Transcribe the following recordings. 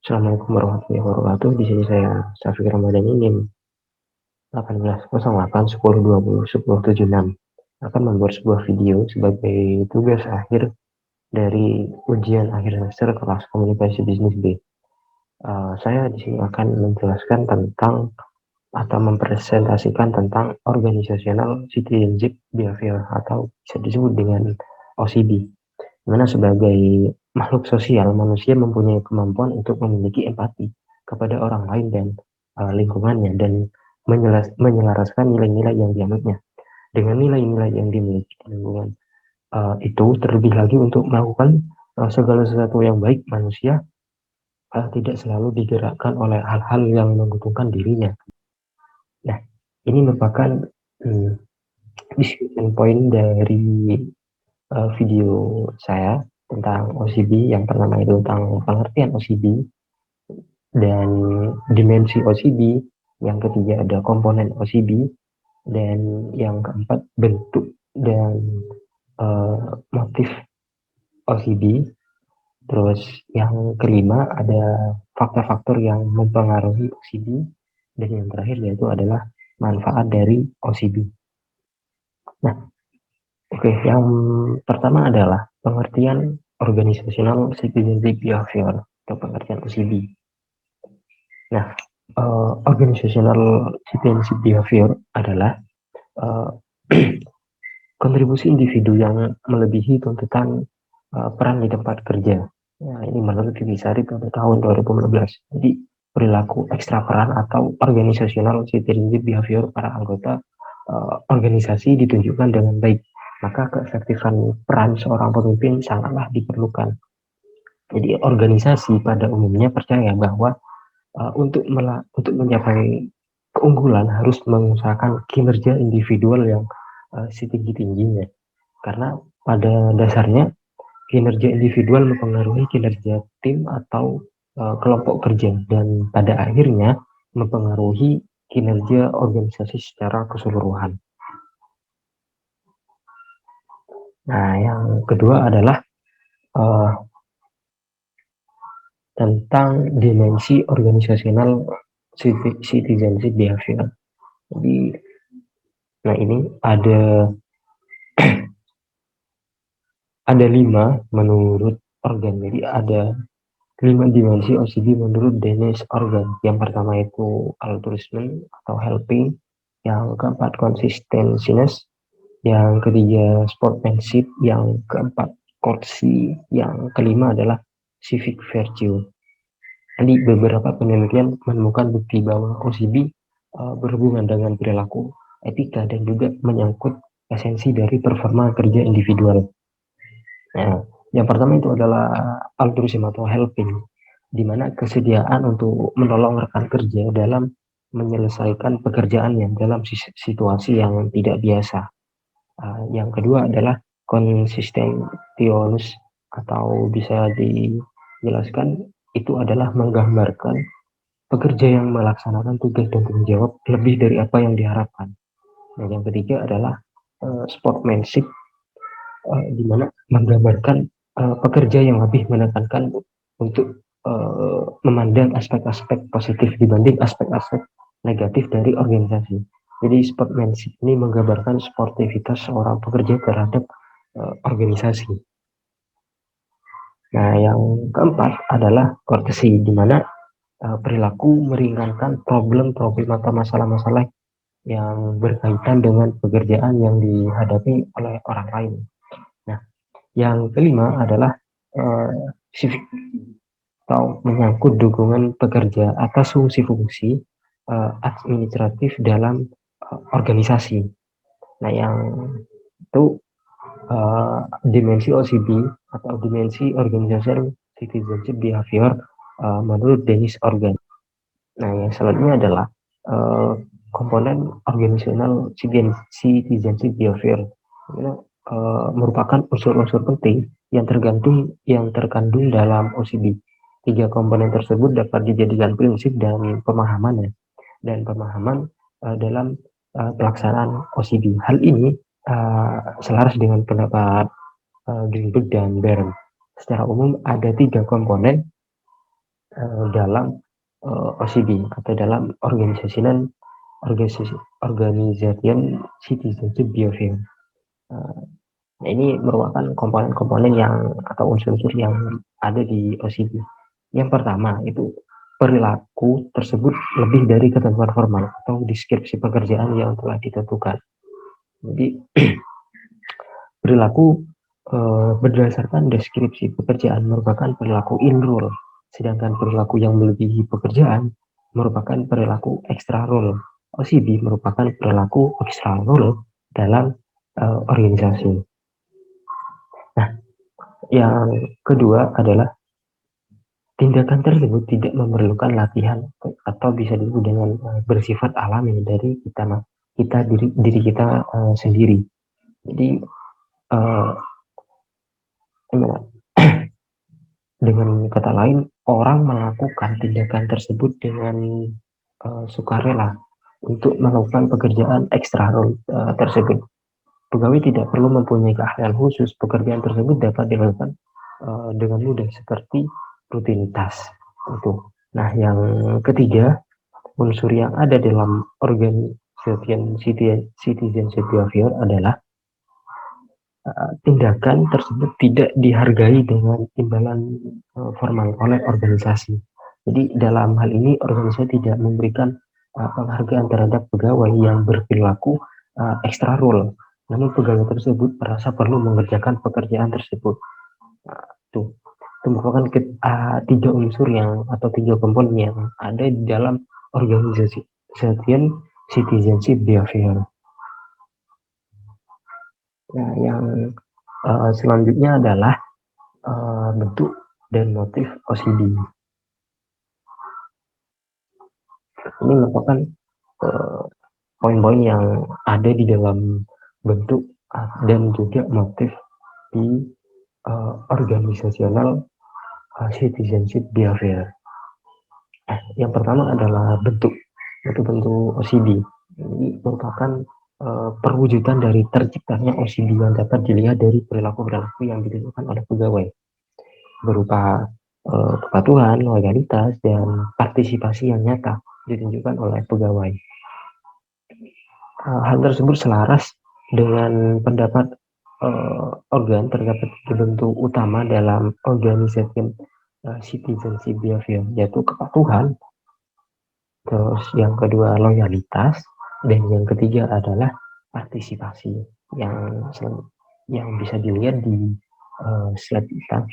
Assalamualaikum warahmatullahi wabarakatuh. Di sini saya Syafiq Ramadhani NIM 1808 1020 1076 akan membuat sebuah video sebagai tugas akhir dari ujian akhir semester kelas komunikasi bisnis B. Saya di sini akan menjelaskan tentang atau mempresentasikan tentang organizational citizenship behavior atau bisa disebut dengan OCB. Dimana sebagai makhluk sosial, manusia mempunyai kemampuan untuk memiliki empati kepada orang lain dan lingkungannya dan menyelaraskan nilai-nilai yang dianutnya dengan nilai-nilai yang dimiliki lingkungan itu. Terlebih lagi untuk melakukan segala sesuatu yang baik, manusia tidak selalu digerakkan oleh hal-hal yang menguntungkan dirinya. Nah, ini merupakan discussion point dari video saya tentang OCB. Yang pertama itu tentang pengertian OCB dan dimensi OCB, yang ketiga ada komponen OCB, dan yang keempat bentuk dan motif OCB. Terus yang kelima ada faktor-faktor yang mempengaruhi OCB, dan yang terakhir yaitu adalah manfaat dari OCB. Nah, yang pertama adalah pengertian organizational citizenship behavior atau pengertian OCB. Nah, organizational citizenship behavior adalah kontribusi individu yang melebihi tuntutan peran di tempat kerja. Nah, ini menurut Divisari pada tahun 2015. Jadi, perilaku ekstra peran atau organizational citizenship behavior para anggota organisasi ditunjukkan dengan baik, maka keefektifan peran seorang pemimpin sangatlah diperlukan. Jadi organisasi pada umumnya percaya bahwa untuk mencapai keunggulan harus mengusahakan kinerja individual yang setinggi-tingginya. Karena pada dasarnya kinerja individual mempengaruhi kinerja tim atau kelompok kerja, dan pada akhirnya mempengaruhi kinerja organisasi secara keseluruhan. Nah, yang kedua adalah tentang dimensi organisasional citizenship behavior. Jadi, nah ini ada 5 menurut Organ. Jadi ada 5 dimensi OCB menurut Dennis Organ. Yang pertama itu altruism atau helping, yang keempat consistenciness, yang ketiga sportsmanship, yang keempat courtesy, yang kelima adalah civic virtue. Jadi beberapa penelitian menemukan bukti bahwa OCB berhubungan dengan perilaku, etika, dan juga menyangkut esensi dari performa kerja individual. Nah, yang pertama itu adalah altruism atau helping, di mana kesediaan untuk menolong rekan kerja dalam menyelesaikan pekerjaannya dalam situasi yang tidak biasa. Yang kedua adalah consistentionus, atau bisa dijelaskan itu adalah menggambarkan pekerja yang melaksanakan tugas dan tanggung jawab lebih dari apa yang diharapkan. Nah, yang ketiga adalah sportsmanship, di mana menggambarkan pekerja yang lebih menekankan untuk memandang aspek-aspek positif dibanding aspek-aspek negatif dari organisasi. Jadi sportsmanship ini menggambarkan sportivitas seorang pekerja terhadap organisasi. Nah, yang keempat adalah courtesy, di mana perilaku meringankan problem-problem atau masalah-masalah yang berkaitan dengan pekerjaan yang dihadapi oleh orang lain. Nah, yang kelima adalah civic atau menyangkut dukungan pekerja atas fungsi-fungsi administratif dalam organisasi. Nah, yang itu dimensi OCB atau dimensi Organizational Citizenship Behavior menurut Dennis Organ. Nah, yang selanjutnya adalah komponen Organizational Citizenship Behavior. Ini merupakan unsur-unsur penting yang terkandung dalam OCB. 3 komponen tersebut dapat dijadikan prinsip dan pemahaman dalam pelaksanaan OCB. Hal ini selaras dengan pendapat Greenberg dan Baron. Secara umum ada 3 komponen dalam OCB atau dalam organization citizenship behavior. Nah, ini merupakan komponen-komponen yang atau unsur-unsur yang ada di OCB. Yang pertama itu perilaku tersebut lebih dari ketentuan formal atau deskripsi pekerjaan yang telah ditentukan. Jadi perilaku berdasarkan deskripsi pekerjaan merupakan perilaku in role, sedangkan perilaku yang melebihi pekerjaan merupakan perilaku extra role. OCB merupakan perilaku extra role dalam organisasi. Nah, yang kedua adalah tindakan tersebut tidak memerlukan latihan atau bisa disebut dengan bersifat alami dari diri kita sendiri. Jadi dengan kata lain, orang melakukan tindakan tersebut dengan sukarela untuk melakukan pekerjaan ekstra tersebut. Pegawai tidak perlu mempunyai keahlian khusus. Pekerjaan tersebut dapat dilakukan dengan mudah seperti rutinitas. Itu. Nah, yang ketiga, unsur yang ada dalam organization citizenship behavior adalah tindakan tersebut tidak dihargai dengan imbalan formal oleh organisasi. Jadi dalam hal ini organisasi tidak memberikan penghargaan terhadap pegawai yang berperilaku extra role. Namun pegawai tersebut merasa perlu mengerjakan pekerjaan tersebut. Itu merupakan tiga unsur yang atau tiga komponen yang ada di dalam organisasi citizenship behavior. Nah, yang selanjutnya adalah bentuk dan motif OCD. Ini merupakan poin-poin yang ada di dalam bentuk dan juga motif di organisasional citizenship behavior. Yang pertama adalah bentuk OCD. Ini merupakan perwujudan dari terciptanya OCD yang dapat dilihat dari perilaku-perilaku yang dilakukan oleh pegawai berupa kepatuhan, loyalitas, dan partisipasi yang nyata ditunjukkan oleh pegawai. Hal tersebut selaras dengan pendapat organ terdapat bentuk utama dalam organization citizenship behavior, yaitu kepatuhan, terus yang kedua loyalitas, dan yang ketiga adalah partisipasi yang bisa dilihat di slide kita.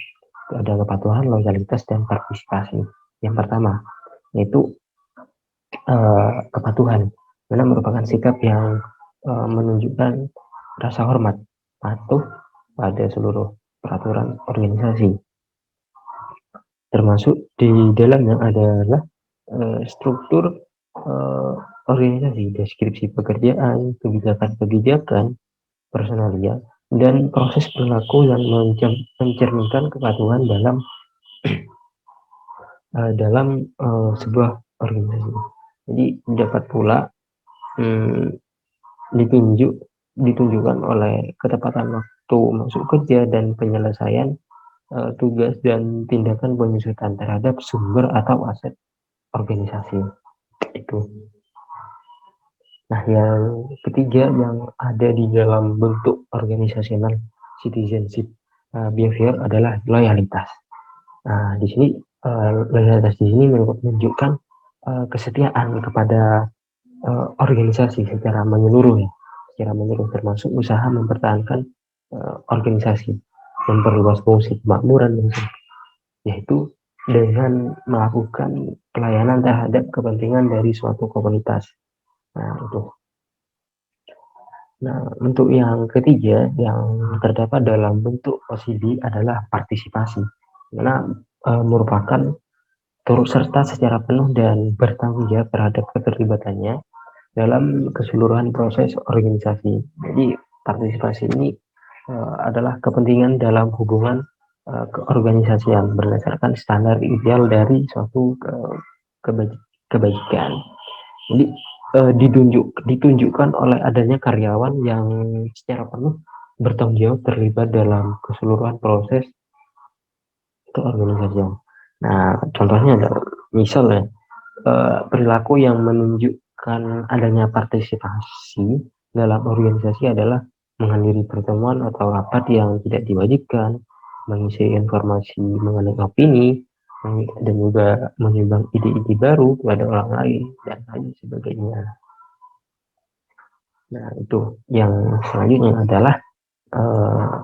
Ada kepatuhan, loyalitas, dan partisipasi. Yang pertama yaitu kepatuhan, mana merupakan sikap yang menunjukkan rasa hormat, patuh pada seluruh peraturan organisasi. Termasuk di dalamnya adalah struktur organisasi, deskripsi pekerjaan, kebijakan-kebijakan, personalia, dan proses perilaku yang mencerminkan kepatuhan dalam sebuah organisasi. Jadi dapat pula ditunjukkan oleh ketepatan waktu masuk kerja dan penyelesaian tugas dan tindakan penyusutan terhadap sumber atau aset organisasi. Itu. Nah, yang ketiga yang ada di dalam bentuk organisasional citizenship behavior adalah loyalitas. Nah, di sini loyalitas di sini menunjukkan kesetiaan kepada organisasi secara menyeluruh, termasuk usaha mempertahankan organisasi, memperluas fungsi kemakmuran, yaitu dengan melakukan pelayanan terhadap kepentingan dari suatu komunitas. Nah, itu. Nah, untuk yang ketiga yang terdapat dalam bentuk OCD adalah partisipasi, karena merupakan turut serta secara penuh dan bertanggung jawab terhadap keterlibatannya dalam keseluruhan proses organisasi. Jadi partisipasi ini adalah kepentingan dalam hubungan keorganisasian berdasarkan standar ideal dari suatu kebajikan. Jadi ditunjukkan oleh adanya karyawan yang secara penuh bertanggung jawab terlibat dalam keseluruhan proses keorganisasian. Nah, contohnya adalah misalnya perilaku yang menunjukkan adanya partisipasi dalam organisasi adalah menghadiri pertemuan atau rapat yang tidak diwajibkan, mengisi informasi mengenai opini, dan juga menyumbang ide-ide baru kepada orang lain, dan lain sebagainya. Nah, itu yang selanjutnya adalah eh,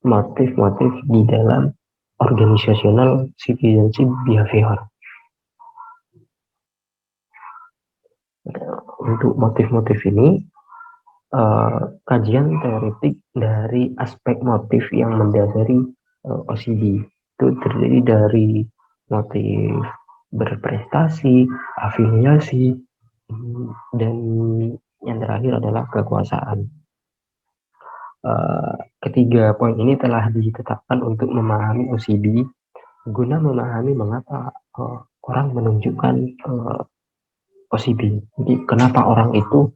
motif-motif di dalam organizational citizenship behavior. Untuk motif-motif ini, kajian teoretik dari aspek motif yang mendasari OCD itu terdiri dari motif berprestasi, afiliasi, dan yang terakhir adalah kekuasaan. Ketiga poin ini telah ditetapkan untuk memahami OCD guna memahami mengapa orang menunjukkan OCD. Jadi kenapa orang itu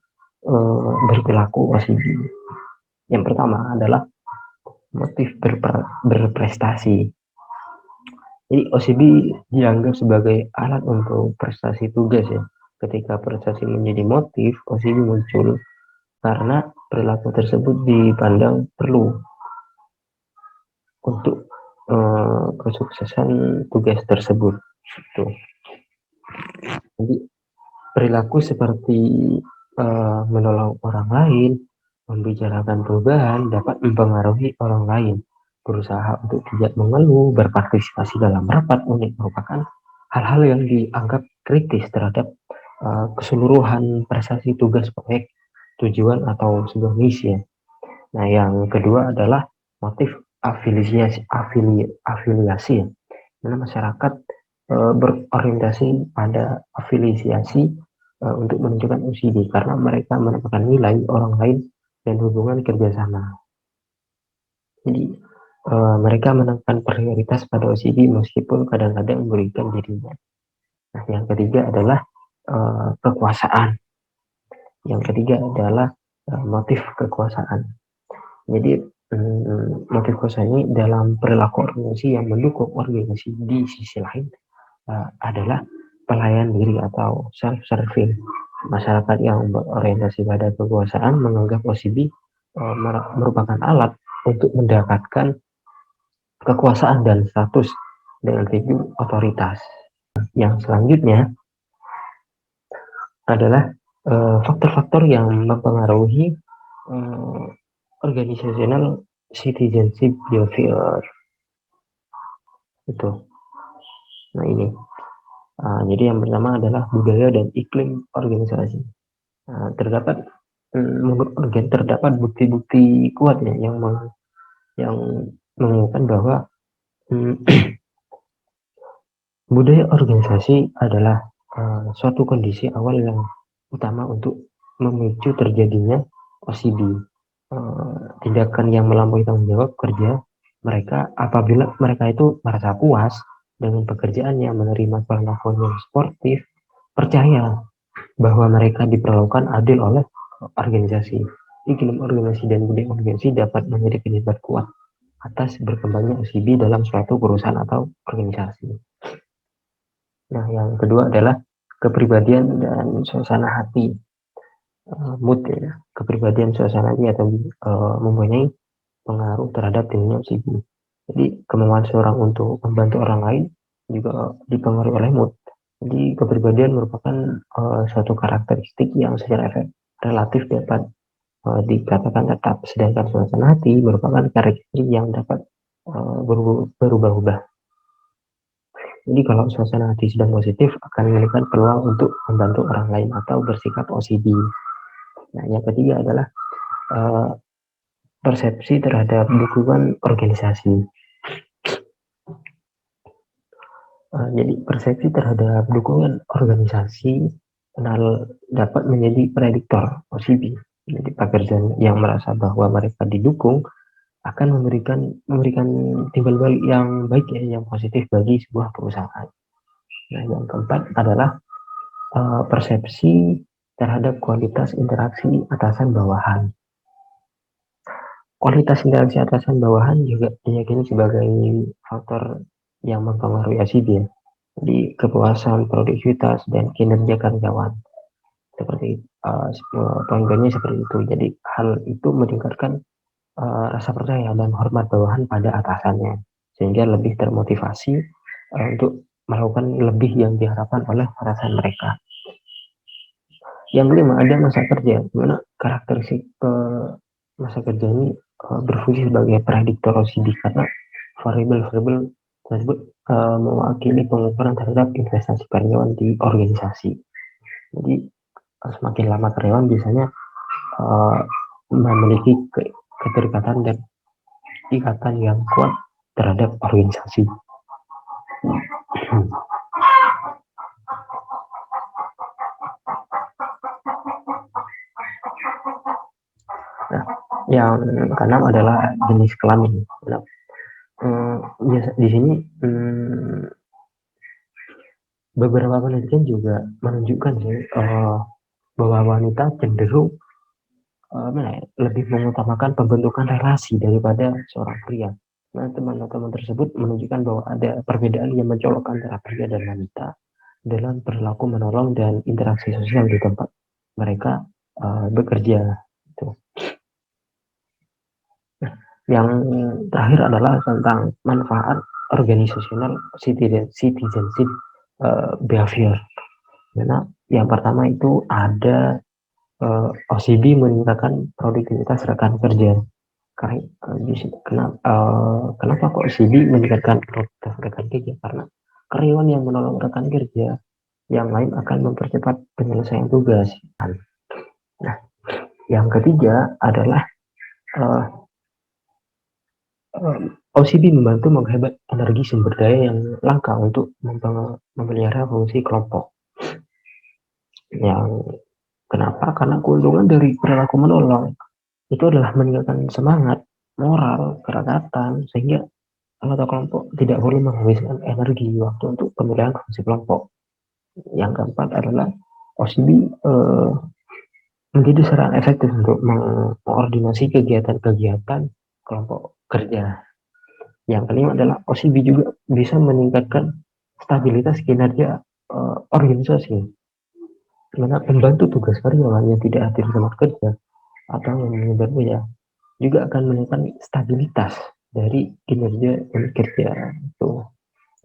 berperilaku OCD. Yang pertama adalah motif berprestasi. Jadi OCD dianggap sebagai alat untuk prestasi tugas ya. Ketika prestasi menjadi motif, OCD muncul karena perilaku tersebut dipandang perlu untuk kesuksesan tugas tersebut. Tuh. Jadi perilaku seperti menolong orang lain, membicarakan perubahan dapat mempengaruhi orang lain. Berusaha untuk tidak mengeluh, berpartisipasi dalam rapat unik merupakan hal-hal yang dianggap kritis terhadap keseluruhan prestasi tugas proyek, tujuan atau sebuah misi. Nah, yang kedua adalah motif afiliasi. Mana masyarakat berorientasi pada afiliasi untuk menunjukkan OCD karena mereka merupakan nilai orang lain dan hubungan kerjasama. Jadi mereka menekan prioritas pada OCD meskipun kadang-kadang merugikan dirinya. Nah, yang ketiga adalah kekuasaan. Yang ketiga adalah motif kekuasaan. Jadi motif kekuasaan ini dalam perilaku organisasi yang mendukung organisasi di sisi lain adalah pelayan diri atau self-serving. Masyarakat yang berorientasi pada kekuasaan menganggap OCD merupakan alat untuk mendapatkan kekuasaan dan status dengan figur otoritas. Yang selanjutnya adalah faktor-faktor yang mempengaruhi organizational citizenship behavior. Itu. Nah ini. Jadi yang pertama adalah budaya dan iklim organisasi. Terdapat bukti-bukti kuat ya yang mengungkapkan bahwa budaya organisasi adalah suatu kondisi awal yang utama untuk memicu terjadinya OCD. Tindakan yang melampaui tanggung jawab kerja mereka apabila mereka itu merasa puas dengan pekerjaannya, menerima perlakuan yang sportif, percaya bahwa mereka diperlakukan adil oleh organisasi. Iklim organisasi dan budaya organisasi dapat menjadi penyebab kuat atas berkembangnya OCD dalam suatu perusahaan atau organisasi. Nah, yang kedua adalah kepribadian dan suasana hati. Mood ya, kepribadian suasana hati atau mempunyai pengaruh terhadap dirinya OCD. Jadi kemauan seorang untuk membantu orang lain juga dipengaruhi oleh mood. Jadi kepribadian merupakan suatu karakteristik yang secara relatif dapat dikatakan tetap, sedangkan suasana hati merupakan karakteristik yang dapat berubah-ubah. Jadi kalau suasana hati sedang positif akan memberikan peluang untuk membantu orang lain atau bersikap OCD. Nah, yang ketiga adalah persepsi terhadap dukungan organisasi. Jadi persepsi terhadap dukungan organisasi dapat menjadi prediktor OCD. Jadi pekerjaan yang merasa bahwa mereka didukung akan memberikan timbal balik yang baik ya, yang positif bagi sebuah perusahaan. Nah, yang keempat adalah persepsi terhadap kualitas interaksi atasan bawahan. Kualitas interaksi atasan bawahan juga diyakini sebagai faktor yang mempengaruhi OCB ya. Jadi kepuasan, produktivitas, dan kinerja karyawan. Seperti poin-poinnya seperti itu. Jadi hal itu meningkatkan rasa percaya dan hormat bawahan pada atasannya, sehingga lebih termotivasi untuk melakukan lebih yang diharapkan oleh atasan mereka. Yang kelima, ada masa kerja, di mana karakteristik masa kerja ini berfungsi sebagai prediktor OCD karena variabel-variabel tersebut mewakili pengukuran terhadap investasi karyawan di organisasi. Jadi semakin lama karyawan biasanya uh, memiliki keterikatan dan ikatan yang kuat terhadap organisasi. Nah, yang keenam adalah jenis kelamin. Nah, di sini beberapa penelitian juga menunjukkan sih bahwa wanita cenderung lebih mengutamakan pembentukan relasi daripada seorang pria. Nah, teman-teman tersebut menunjukkan bahwa ada perbedaan yang mencolok antara pria dan wanita dalam perilaku menolong dan interaksi sosial di tempat mereka bekerja. Gitu. Nah, yang terakhir adalah tentang manfaat organisasional citizenship behavior. Karena yang pertama itu ada OCB meningkatkan produktivitas rekan kerja. Kenapa kok OCB meningkatkan produktivitas rekan kerja? Karena karyawan yang menolong rekan kerja yang lain akan mempercepat penyelesaian tugas. Nah, yang ketiga adalah uh, OCB membantu menghebat energi sumber daya yang langka untuk memelihara fungsi kelompok. Yang kenapa? Karena keuntungan dari perilaku menolong itu adalah meningkatkan semangat, moral, kerekatan, sehingga anggota kelompok tidak perlu menghabiskan energi waktu untuk pemilihan fungsi kelompok. Yang keempat adalah OCB menjadi sarana efektif untuk mengkoordinasi kegiatan-kegiatan kelompok kerja. Yang kelima adalah OCB juga bisa meningkatkan stabilitas kinerja organisasi. Karena membantu tugas karyawan yang tidak hadir di tempat kerja atau yang menyebar ya juga akan meningkatkan stabilitas dari kinerja kerja itu.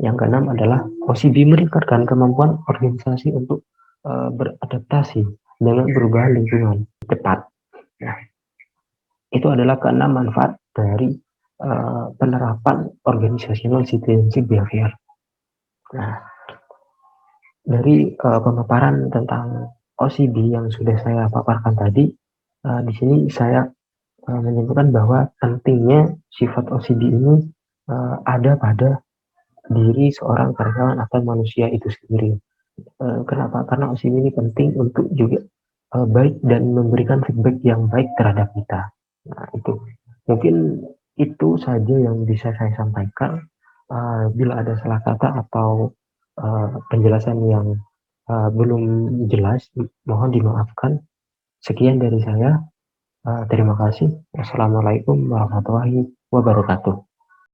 Yang keenam adalah OCB meningkatkan kemampuan organisasi untuk beradaptasi dengan perubahan lingkungan cepat. Nah, itu adalah keenam manfaat dari penerapan organizational citizenship behavior. Nah, dari pemaparan tentang OCB yang sudah saya paparkan tadi, di sini saya menyimpulkan bahwa pentingnya sifat OCD ini ada pada diri seorang karyawan atau manusia itu sendiri. Kenapa? Karena OCD ini penting untuk juga baik dan memberikan feedback yang baik terhadap kita. Nah, itu mungkin itu saja yang bisa saya sampaikan. Bila ada salah kata atau penjelasan yang belum jelas, mohon dimaafkan. Sekian dari saya. Terima kasih. Wassalamualaikum warahmatullahi wabarakatuh.